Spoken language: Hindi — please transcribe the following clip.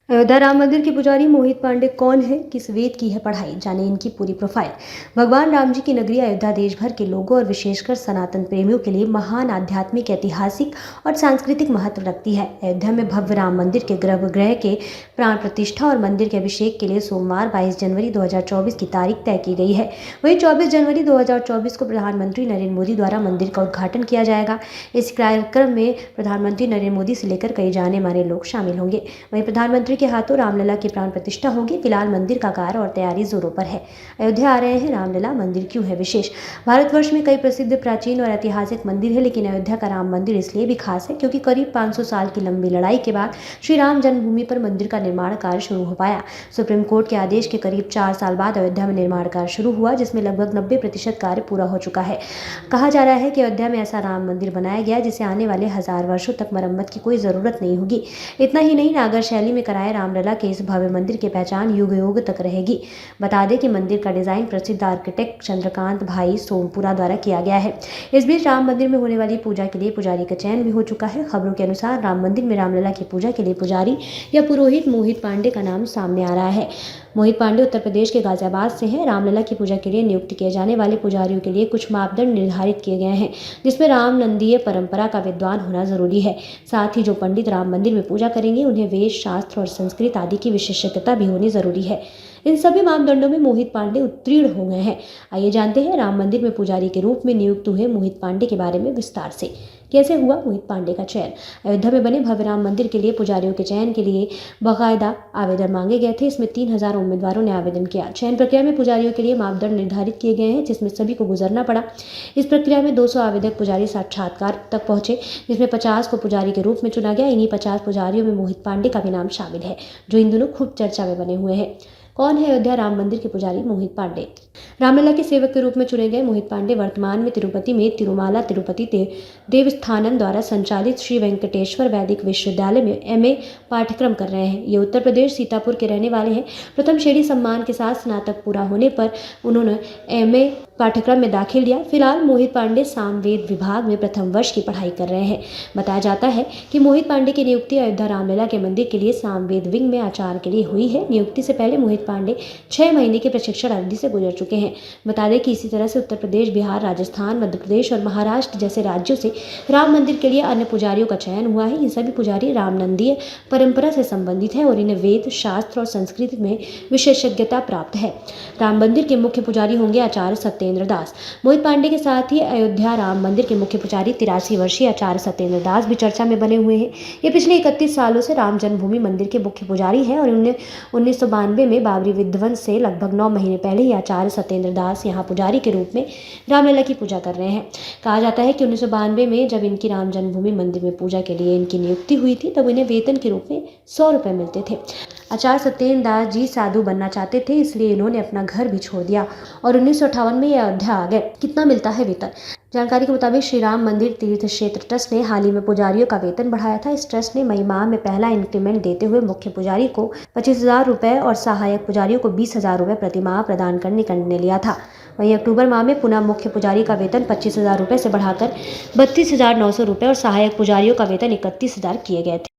अयोध्या राम मंदिर के पुजारी मोहित पांडे कौन है, किस वेद की है पढ़ाई, जाने इनकी पूरी प्रोफाइल। भगवान राम जी की नगरी अयोध्या देश भर के लोगों और विशेषकर सनातन प्रेमियों के लिए महान आध्यात्मिक, ऐतिहासिक और सांस्कृतिक महत्व रखती है। अयोध्या में भव्य राम मंदिर के गर्भगृह के प्राण प्रतिष्ठा और मंदिर के अभिषेक के लिए सोमवार 22 जनवरी 2024 की तारीख तय की गई है। वहीं 24 जनवरी 2024 को प्रधानमंत्री नरेंद्र मोदी द्वारा मंदिर का उद्घाटन किया जाएगा। इस कार्यक्रम में प्रधानमंत्री नरेंद्र मोदी से लेकर कई जाने माने लोग शामिल होंगे। वहीं प्रधानमंत्री के हाथों रामलला की प्राण प्रतिष्ठा होगी। फिलहाल मंदिर का कार्य और तैयारी जोरों पर है। अयोध्या आ रहे हैं रामलला, मंदिर क्यों है विशेष। भारतवर्ष में कई प्रसिद्ध प्राचीन और ऐतिहासिक मंदिर है, लेकिन अयोध्या का राम मंदिर इसलिए भी खास है क्योंकि करीब 500 साल की लंबी लड़ाई के बाद श्री राम जन्मभूमि पर मंदिर का निर्माण कार्य शुरू हो पाया। सुप्रीम कोर्ट के आदेश के करीब 4 साल बाद अयोध्या में निर्माण कार्य शुरू हुआ, जिसमें लगभग 90% कार्य पूरा हो चुका है। कहा जा रहा है कि अयोध्या में ऐसा राम मंदिर बनाया गया जिसे आने वाले 1000 वर्षों तक मरम्मत की कोई जरूरत नहीं होगी। इतना ही नहीं, नागर शैली में कराए रामलला के इस भव्य मंदिर की पहचान युग युग तक रहेगी। बता दें कि मंदिर का डिजाइन प्रसिद्ध आर्किटेक्ट चंद्रकांत भाई सोमपुरा द्वारा किया गया है। इस बीच राम मंदिर में होने वाली पूजा के लिए पुजारी का चयन भी हो चुका है। खबरों के अनुसार राम मंदिर में रामलला की पूजा के लिए पुजारी या पुरोहित मोहित पांडे का नाम सामने आ रहा है। मोहित पांडे उत्तर प्रदेश के गाजियाबाद से हैं। रामलला की पूजा के लिए नियुक्त किए जाने वाले पुजारियों के लिए कुछ मापदंड निर्धारित किए गए हैं, जिसमें राम नंदीय परंपरा का विद्वान होना जरूरी है। साथ ही जो पंडित राम मंदिर में पूजा करेंगे उन्हें वेद, शास्त्र और संस्कृत आदि की विशेषज्ञता भी होनी जरूरी है। इन सभी मापदंडों में मोहित पांडे उत्तीर्ण हो गए हैं। आइए जानते हैं राम मंदिर में पुजारी के रूप में नियुक्त हुए मोहित पांडे के बारे में विस्तार से। कैसे हुआ मोहित पांडे का चयन। अयोध्या में बने भव्य राम मंदिर के लिए पुजारियों के चयन के लिए बाकायदा आवेदन मांगे गए थे। इसमें 3000 उम्मीदवारों ने आवेदन किया। चयन प्रक्रिया में पुजारियों के लिए मापदंड निर्धारित किए गए हैं, जिसमें सभी को गुजरना पड़ा। इस प्रक्रिया में 200 आवेदक पुजारी साक्षात्कार तक पहुंचे, जिसमें 50 को पुजारी के रूप में चुना गया। इन्हीं 50 पुजारियों में मोहित पांडे का भी नाम शामिल है, जो इन दिनों खूब चर्चा में बने हुए हैं। कौन है अयोध्या राम मंदिर के पुजारी मोहित पांडे। रामलला के सेवक के रूप में चुने गए मोहित पांडे वर्तमान में तिरुपति में तिरुमाला तिरुपति देवस्थानम द्वारा संचालित श्री वेंकटेश्वर वैदिक विश्वविद्यालय में एमए पाठ्यक्रम कर रहे हैं। ये उत्तर प्रदेश सीतापुर के रहने वाले हैं। प्रथम श्रेणी सम्मान के साथ स्नातक पूरा होने पर उन्होंने एमए पाठ्यक्रम में दाखिल लिया। फिलहाल मोहित पांडे सामवेद विभाग में प्रथम वर्ष की पढ़ाई कर रहे हैं। बताया जाता है कि मोहित पांडे की नियुक्ति अयोध्या रामलला के मंदिर के लिए सामवेद विंग में आचार्य के लिए हुई है। नियुक्ति से पहले मोहित पांडे 6 महीने की प्रशिक्षण अवधि से गुजर चुके हैं। बता दें कि इसी तरह से उत्तर प्रदेश, बिहार, राजस्थान, मध्य प्रदेश और महाराष्ट्र जैसे राज्यों से राम मंदिर के लिए अन्य पुजारियों का चयन हुआ है। ये सभी पुजारी रामनंदीय परंपरा से संबंधित हैं और इन्हें वेद, शास्त्र और संस्कृत में विशेषज्ञता प्राप्त है। राम मंदिर के मुख्य पुजारी होंगे आचार्य सत्येंद्र दास। मोहित पांडे के साथ ही अयोध्या राम मंदिर के मुख्य पुजारी 83 वर्षीय आचार्य सत्येंद्र दास भी चर्चा में बने हुए हैं। ये पिछले 31 सालों से राम जन्मभूमि मंदिर के मुख्य पुजारी हैं और 1992 में बाबरी विध्वंस से लगभग 9 महीने पहले ही आचार्य सत्येंद्र दास यहाँ पुजारी के रूप में रामलला की पूजा कर रहे हैं। कहा जाता है कि 1992 में जब इनकी राम जन्मभूमि मंदिर में पूजा के लिए इनकी नियुक्ति हुई थी, तब इन्हें वेतन के रूप में 100 रुपये मिलते थे। आचार्य सत्येंद्र दास जी साधु बनना चाहते थे, इसलिए इन्होंने अपना घर भी छोड़ दिया और 1958 में ये अयोध्या आ गए। कितना मिलता है वेतन। जानकारी के मुताबिक श्री राम मंदिर तीर्थ क्षेत्र ट्रस्ट ने हाल ही में पुजारियों का वेतन बढ़ाया था। इस ट्रस्ट ने मई माह में पहला इंक्रीमेंट देते हुए मुख्य पुजारी को 25,000 रुपये और सहायक पुजारियों को 20,000 रुपये प्रति माह प्रदान करने का निर्णय लिया था। वहीं अक्टूबर माह में पुनः मुख्य पुजारी का वेतन 25,000 रुपये से बढ़ाकर 32,900 रुपये और सहायक पुजारियों का वेतन 31,000 किए गए थे।